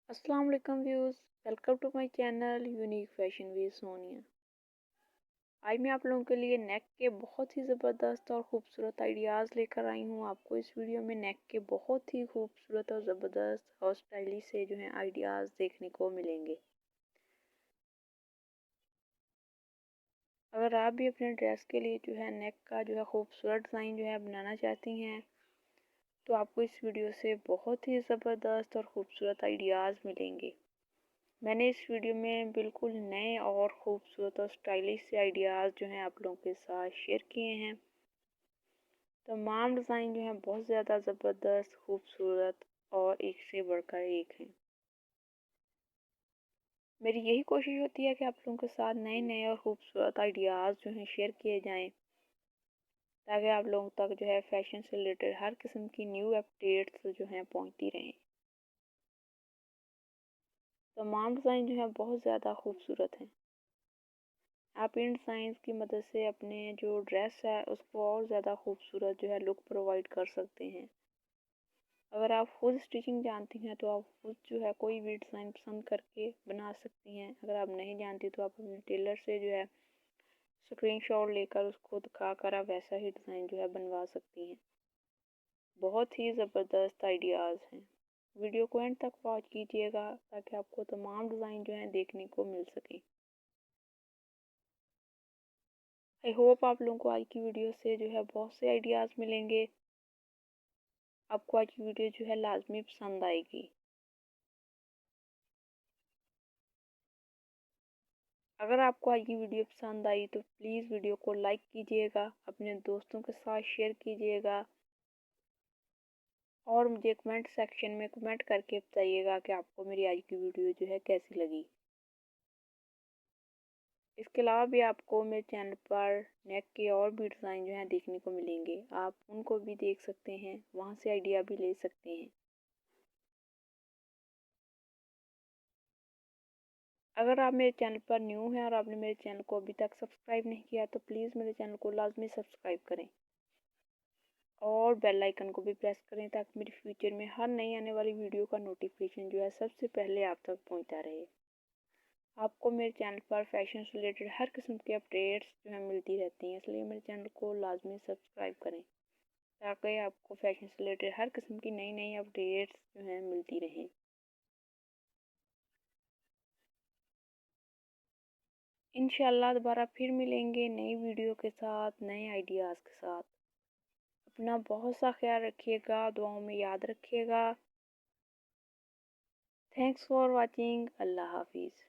अस्सलाम वालेकुम views. Welcome to my channel unique fashion with Sonia. आज मैं आप लोगों के लिए नेक के बहुत ही ज़बरदस्त और ख़ूबसूरत आइडियाज़ लेकर आई हूँ। आपको इस वीडियो में नेक के बहुत ही खूबसूरत और ज़बरदस्त और स्टाइलिश से जो है आइडियाज़ देखने को मिलेंगे। अगर आप भी अपने ड्रेस के लिए जो है नेक का जो है खूबसूरत डिज़ाइन जो है बनाना चाहती हैं तो आपको इस वीडियो से बहुत ही ज़बरदस्त और ख़ूबसूरत आइडियाज़ मिलेंगे। मैंने इस वीडियो में बिल्कुल नए और ख़ूबसूरत और स्टाइलिश से आइडियाज़ जो हैं आप लोगों के साथ शेयर किए हैं। तमाम डिज़ाइन जो हैं बहुत ज़्यादा ज़बरदस्त, खूबसूरत और एक से बढ़कर एक हैं। मेरी यही कोशिश होती है कि आप लोगों के साथ नए नए और ख़ूबसूरत आइडियाज़ जो हैं शेयर किए जाएं, ताकि आप लोगों तक जो है फ़ैशन से रिलेटेड हर किस्म की न्यू अपडेट्स जो हैं पहुंचती रहें। तमाम डिज़ाइन जो हैं बहुत ज़्यादा खूबसूरत हैं। आप इन डिज़ाइंस की मदद से अपने जो ड्रेस है उसको और ज़्यादा खूबसूरत जो है लुक प्रोवाइड कर सकते हैं। अगर आप खुद स्टिचिंग जानती हैं तो आप खुद जो है कोई भी डिज़ाइन पसंद करके बना सकती हैं। अगर आप नहीं जानती तो आप अपने टेलर से जो है स्क्रीनशॉट लेकर उसको दिखाकर आप वैसा ही डिज़ाइन जो है बनवा सकती हैं। बहुत ही ज़बरदस्त आइडियाज़ हैं। वीडियो को एंड तक वॉच कीजिएगा ताकि आपको तमाम डिज़ाइन जो हैं देखने को मिल सकें। आई होप आप लोगों को आज की वीडियो से जो है बहुत से आइडियाज़ मिलेंगे। आपको आज की वीडियो जो है लाजमी पसंद आएगी। अगर आपको आज की वीडियो पसंद आई तो प्लीज़ वीडियो को लाइक कीजिएगा, अपने दोस्तों के साथ शेयर कीजिएगा और मुझे कमेंट सेक्शन में कमेंट करके बताइएगा कि आपको मेरी आज की वीडियो जो है कैसी लगी। इसके अलावा भी आपको मेरे चैनल पर नेक के और भी डिज़ाइन जो हैं देखने को मिलेंगे। आप उनको भी देख सकते हैं, वहाँ से आइडिया भी ले सकते हैं। अगर आप मेरे चैनल पर न्यू हैं और आपने मेरे चैनल को अभी तक सब्सक्राइब नहीं किया तो प्लीज़ मेरे चैनल को लाजमी सब्सक्राइब करें और बेल आइकन को भी प्रेस करें ताकि मेरी फ्यूचर में हर नई आने वाली वीडियो का नोटिफिकेशन जो है सबसे पहले आप तक पहुंचता रहे। आपको मेरे चैनल पर फैशन से रिलेटेड हर किस्म की अपडेट्स जो है मिलती रहती हैं, इसलिए मेरे चैनल को लाजमी सब्सक्राइब करें ताकि आपको फैशन से रिलेटेड हर किस्म की नई नई अपडेट्स जो हैं मिलती रहें। इंशाल्लाह दोबारा फिर मिलेंगे नई वीडियो के साथ, नए आइडियाज़ के साथ। अपना बहुत सा ख्याल रखिएगा, दुआओं में याद रखिएगा। Thanks for watching. अल्लाह हाफिज़।